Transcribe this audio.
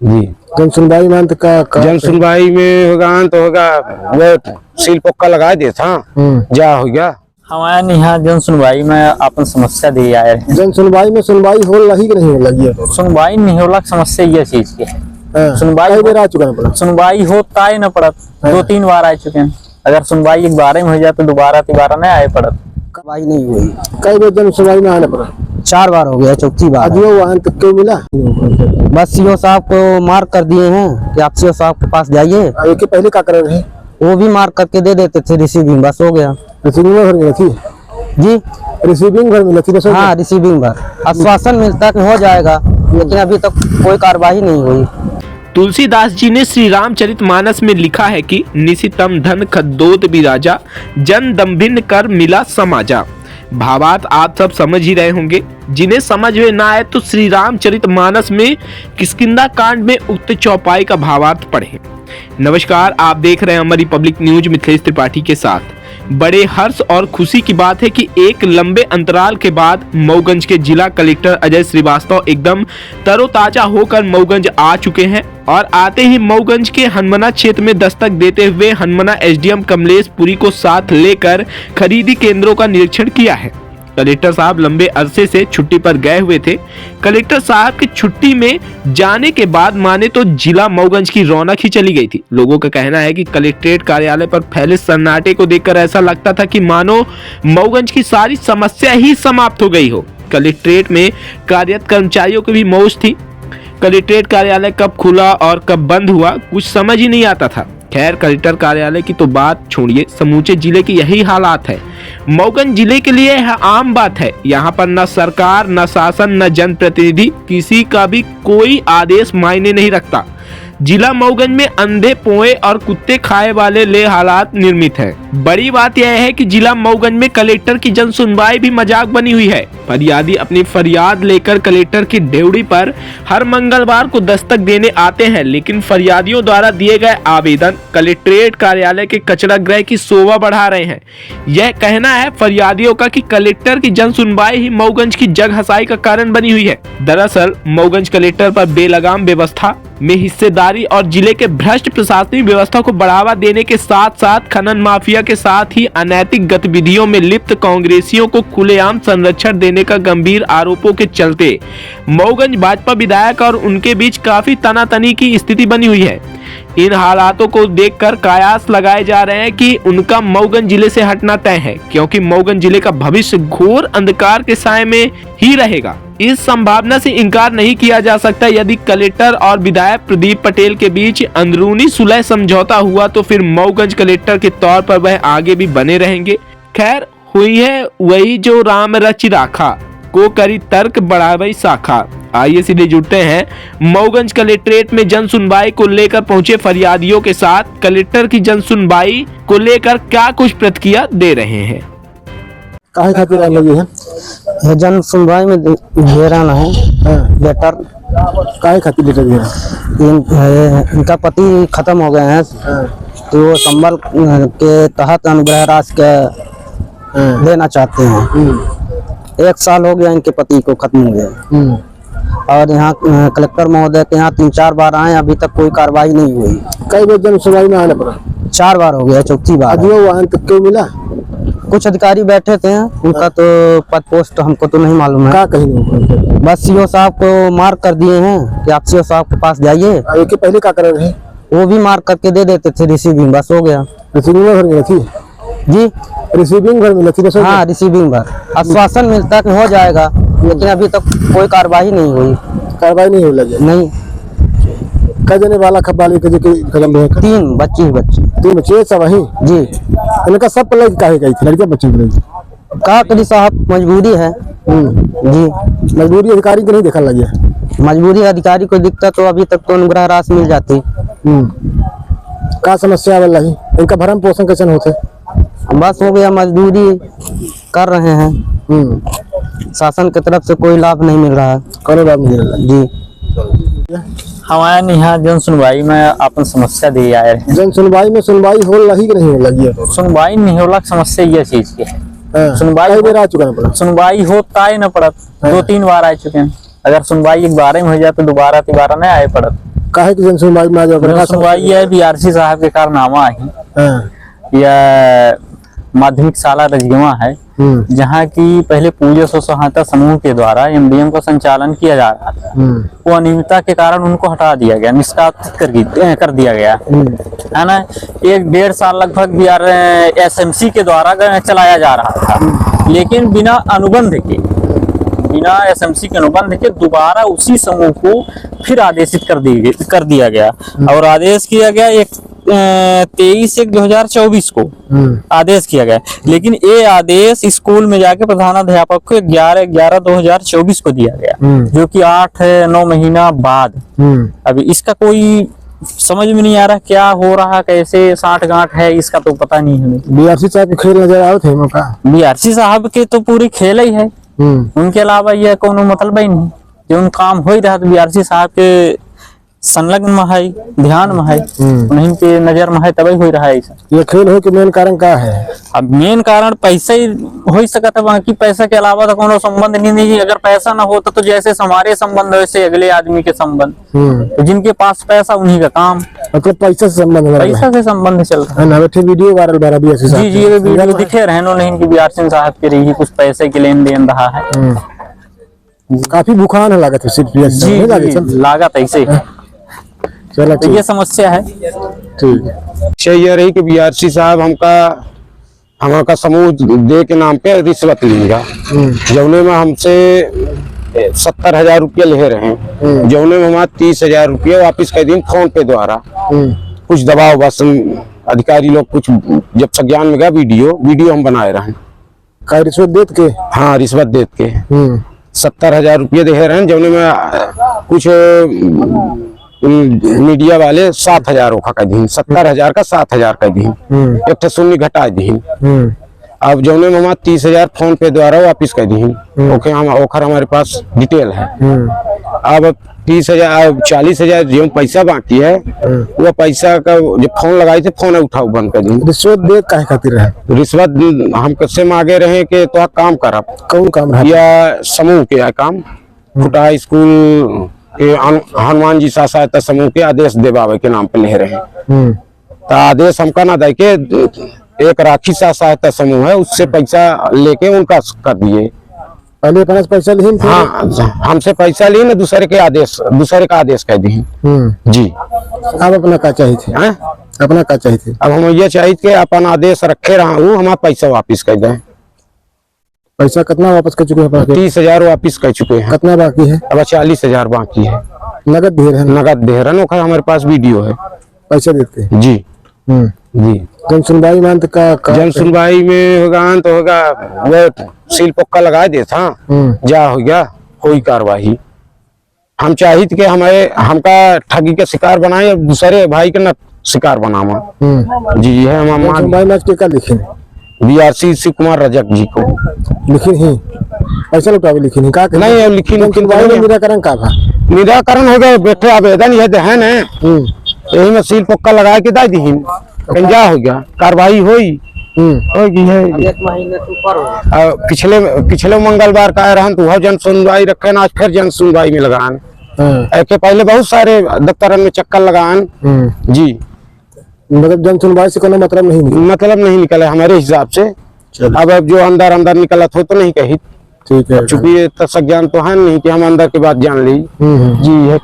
जी। जन सुनवाई में अंत का जन सुनवाई में होगा अंत होगा, वो सील पक्का लगा दे था जा हो गया। हमारे यहाँ जन सुनवाई में अपन समस्या दी आए हैं। जन सुनवाई में सुनवाई हो रही कि नहीं हो रही है? सुनवाई नहीं होला, समस्या ये चीज की है। सुनवाई बेर आ चुका है, सुनवाई होता ही न पड़त, 2-3 बार आ चुके हैं। अगर सुनवाई एक बार में हो जाए तो दोबारा नहीं आए पड़त। सुनवाई नहीं हुई, कई बार जन सुनवाई में आना पड़ा? 4 बार हो गया, चौथी बार। अंत क्यों मिला? बस सीओ साहब को मार्क कर दिए हैं कि आप सीओ साहब के पास जाइए। एक पहले क्या कर रहे हैं? वो भी मार्क करके दे देते थे रिसीविंग, बस हो गया। रिसीविंग भर मिली थी जी, रिसीविंग भर मिली थी बस। हाँ, रिसीविंग भर आश्वासन मिलता कि हो जाएगा, लेकिन अभी तक कोई कार्रवाई नहीं हुई। तुलसीदास जी ने श्री रामचरितमानस में लिखा है कि निशितम धन खद्दोत बिराजा, जन दम्भिन कर मिला समाजा। भावार्थ आप सब समझ ही रहे होंगे। जिन्हें समझ में ना आए तो श्री रामचरितमानस में किष्किंधा कांड में उक्त चौपाई का भावार्थ पढ़ें। नमस्कार, आप देख रहे हैं हमारी पब्लिक न्यूज मिथिलेश त्रिपाठी के साथ। बड़े हर्ष और खुशी की बात है कि एक लंबे अंतराल के बाद मऊगंज के जिला कलेक्टर अजय श्रीवास्तव एकदम तरोताजा होकर मऊगंज आ चुके हैं और आते ही मऊगंज के हनुमाना क्षेत्र में दस्तक देते हुए हनुमाना एसडीएम कमलेश पुरी को साथ लेकर खरीदी केंद्रों का निरीक्षण किया है। कलेक्टर साहब लंबे अरसे से छुट्टी पर गए हुए थे। कलेक्टर साहब की छुट्टी में जाने के बाद माने तो जिला मऊगंज की रौनक ही चली गई थी। लोगों का कहना है कि कलेक्ट्रेट कार्यालय पर फैले सन्नाटे को देखकर ऐसा लगता था कि मानो मऊगंज की सारी समस्या ही समाप्त हो गई हो। कलेक्ट्रेट में कार्यरत कर्मचारियों की भी मौज थी। कलेक्ट्रेट कार्यालय कब खुला और कब बंद हुआ कुछ समझ ही नहीं आता था। खैर, कलेक्टर कार्यालय की तो बात छोड़िए, समूचे जिले की यही हालात है। मऊगंज जिले के लिए यह आम बात है। यहाँ पर न सरकार, न शासन, न जनप्रतिनिधि, किसी का भी कोई आदेश मायने नहीं रखता। जिला मऊगंज में अंधे पोए और कुत्ते खाए वाले ले हालात निर्मित हैं। बड़ी बात यह है कि जिला मऊगंज में कलेक्टर की जन सुनवाई भी मजाक बनी हुई है। फरियादी अपनी फरियाद लेकर कलेक्टर की ड्यूटी पर हर मंगलवार को दस्तक देने आते हैं, लेकिन फरियादियों द्वारा दिए गए आवेदन कलेक्ट्रेट कार्यालय के कचरा गृह की शोभा बढ़ा रहे हैं। यह कहना है फरियादियों का कि कलेक्टर की जन सुनवाई ही मऊगंज की जग हंसाई का कारण बनी हुई है। दरअसल मऊगंज कलेक्टर पर बेलगाम व्यवस्था में हिस्सेदारी और जिले के भ्रष्ट प्रशासनिक व्यवस्था को बढ़ावा देने के साथ साथ खनन माफिया के साथ ही अनैतिक गतिविधियों में लिप्त कांग्रेसियों को खुलेआम संरक्षण देने का गंभीर आरोपों के चलते मऊगंज भाजपा विधायक और उनके बीच काफी तनातनी की स्थिति बनी हुई है। इन हालातों को देखकर कयास लगाए जा रहे हैं कि उनका मऊगंज जिले से हटना तय है, क्योंकि मऊगंज जिले का भविष्य घोर अंधकार के साए में ही रहेगा। इस संभावना से इनकार नहीं किया जा सकता। यदि कलेक्टर और विधायक प्रदीप पटेल के बीच अंदरूनी सुलह समझौता हुआ तो फिर मऊगंज कलेक्टर के तौर पर वह आगे भी बने रहेंगे। खैर, हुई है वही जो राम रचि राखा, को करी तर्क बढ़ावई शाखा। आइए सीधे जुड़ते हैं मऊगंज कलेक्ट्रेट में जन सुनवाई को लेकर पहुंचे फरियादियों के साथ। कलेक्टर की जन सुनवाई को लेकर क्या कुछ प्रतिक्रिया दे रहे हैं। काहे खातिर लगी है? जन सुनवाई में घेराना है लेटर। काहे खातिर लेटर घेरा? इनका पति खत्म हो गए हैं, तो वो संबल के तहत अनुग्रह राशि के लेना चाहते हैं। 1 साल हो गया इनके पति को खत्म हो गया और यहाँ कलेक्टर महोदय के यहाँ 3-4 बार आए, अभी तक कोई कार्रवाई नहीं हुई। कई बार जन सुनवाई में आना पड़ा? 4 बार हो गया, चौथी बार। अंत क्यों मिला? कुछ अधिकारी बैठे थे, उनका तो पद पोस्ट हमको तो नहीं मालूम है। क्या कहीं बस सीओ साहब को मार्क कर दिए हैं कि आप सीओ साहब के पास जाइए। एक पहले क्या कर रहे हैं? वो भी मार्क करके दे देते थे रिसीविंग, बस हो गया। रिसीविंग भर मिली थी जी, रिसीविंग भर मिली थी बस। हाँ, रिसीविंग भर आश्वासन मिलता कि हो जाएगा, लेकिन अभी तक कोई कार्रवाई नहीं हुई। कार्रवाई नहीं हो लगी? नहीं। कजने वाला खपाली के कदम है? 3 बच्ची। 3 बच्चे सब वही जी। इनका सब लड़की काहे गई थी? लड़कियां बच्चे की का करी साहब, मजबूरी है जी। मजबूरी अधिकारी को नहीं देखा लगे? मजबूरी अधिकारी को दिखता तो अभी तक तो अनुग्रह राशि मिल जाती। का समस्या वाला ही इनका भरण पोषण कैसे होते? बस हो गया, मजदूरी कर रहे हैं। शासन की तरफ से कोई लाभ नहीं मिल रहा है। कोई लाभ नहीं मिल रहा जी। हमारे यहाँ जन सुनवाई में अपन समस्या दी आए हैं। जन सुनवाई में सुनवाई हो रही कि नहीं हो रही है? सुनवाई नहीं होला, समस्या ये चीज की है। सुनवाई बेर आ चुका है, सुनवाई होता ही न पड़त, 2-3 बार आ चुके हैं। अगर सुनवाई एक बार में हो जाए तो दोबारा नहीं आए पड़त। काहे की जन सुनवाई में आज जो सुनवाई है बीआरसी साहब के कारनामा है। हाँ। यह माध्यमिक शाला रजगवा है, जहाँ की पहले पूजा स्व सहायता समूह के द्वारा एमडीएम का संचालन किया जा रहा था। वो अनियमितता के कारण उनको हटा दिया गया, निष्कासित कर दिया गया है ना। 1-1.5 साल लगभग एसएमसी के द्वारा चलाया जा रहा था, लेकिन बिना एसएमसी के अनुबंध के दोबारा उसी समूह को फिर आदेशित कर दिया गया और आदेश किया गया 23/1/2024 को आदेश किया गया। लेकिन ये आदेश स्कूल में जाके प्रधानाध्यापक को 11/11/2024 को दिया गया, जो कि 8-9 महीना बाद। अभी इसका कोई समझ में नहीं आ रहा क्या हो रहा, कैसे साठ-गांठ है इसका तो पता नहीं हमें। बीआरसी साहब के खेल नजर आओ थे मौका। बीआरसी साहब के तो पूरी खेल ही है, उनके अलावा यह कोनो मतलब ही नहीं। जो उन काम हो ही रहा तो बीआरसी साहब के संलग्न में है, ध्यान में है, उन्हीं के नजर में है, तभी हो रहा है ऐसा। ये खेल हो कि मेन कारण क्या है? अब मेन कारण पैसा ही हो सकता है, बाकी पैसा के अलावा तो कोनो संबंध नहीं। अगर पैसा ना होता तो जैसे हमारे संबंध वैसे अगले आदमी के संबंध, तो जिनके पास पैसा उन्हीं का काम। मतलब पैसा से संबंध, पैसा से संबंध चल रहा है ना। वीडियो वायरल बना बीआरसी साहब। जी ये वीडियो दिखे रहे नहीं बीआरसी साहब के रही कुछ पैसे के लेन देन रहा है। काफी भुखान है लागत है सिर्फ जी लागत ऐसे। चलो तो ये समस्या है। ठीक है। ये रही कि बीआरसी साहब हमारा समूह दे के नाम पे रिश्वत लेगा, जौने में हमसे 70,000 रुपया ले रहे हैं, जौने में हमारा 30,000 रुपया वापिस कर दी फोन पे द्वारा। कुछ दबाव बस अधिकारी लोग कुछ जब संज्ञान में गया वीडियो हम बनाए रहे हैं। का रिश्वत देत के? हाँ रिश्वत देत के 70,000 रुपया दे रहे हैं, जौने में कुछ मीडिया वाले 7,000 का दी, 70,000 का 7,000 का दी, एक ठे शून्य घटा दी। अब जौने में हमारा 30,000 फोन पे द्वारा वापिस कर दी, ओखर हमारे पास डिटेल है। अब 30,000 40,000 जो पैसा बाकी है वो पैसा का जब फोन लगाई थे फोन उठाओ बंद कर दी। रिश्वत दे काहे खातिर है? रिश्वत हम कससे मांगे रहे कि तो काम करब। कौन काम है? या समूह के काम खुटा स्कूल के हनुमान जी सहायता समूह के आदेश देवावे के नाम पे ले रहे हैं। तो आदेश हमका ना दे के एक राखी सहायता समूह है उससे पैसा लेके उनका कर दिए। पहले अपना पैसा ली? हाँ हमसे पैसा ली ना दूसरे का आदेश कह दी। जी अब अपना का चाहिए थे? अपना का चाहिए थे? अब हम ये चाहिए कि अपन आदेश रखे रहा हूँ, हमारा पैसा वापिस कर दें। पैसा कितना वापस कर चुके हैं? 30,000 वापिस कर चुके हैं। कितना बाकी है? अब 40,000 बाकी है। नगद दे रहे हैं? नगद दे रहे हैं, हमारे पास वीडियो है। पैसा देते? जी जी। जन सुनवाई में जन सुनवाई में होगा तो होगा वो सील पक्का लगा देता जा हो गया कोई कार्रवाई। हम चाहिए कि हमका ठगी के शिकार बनाए और दूसरे भाई के न शिकार बनावा। जी है हम लिखे बीआरसी शिव कुमार रजक जी को लिखी ही पैसा लौटावे लिखी नहीं का नहीं लिखी निराकरण का था? निराकरण हो गया बैठे आवेदन है ना यही में सील पक्का लगा के दे दी पंजा हो गया कार्रवाई होगी है। एक महीने से ऊपर हो पिछले मंगलवार का रहन तो जन सुनवाई रखे ना, आज फिर जन सुनवाई में लगान। ऐसे पहले बहुत सारे दफ्तर में चक्कर लगान। जी मतलब जन सुनवाई से कोई मतलब नहीं निकला हमारे हिसाब से। अब जो अंदर निकला तो नहीं कही। ठीक है, चूंकि ये संज्ञान तो है नहीं कि हम अंदर की बात जान ली। जी है।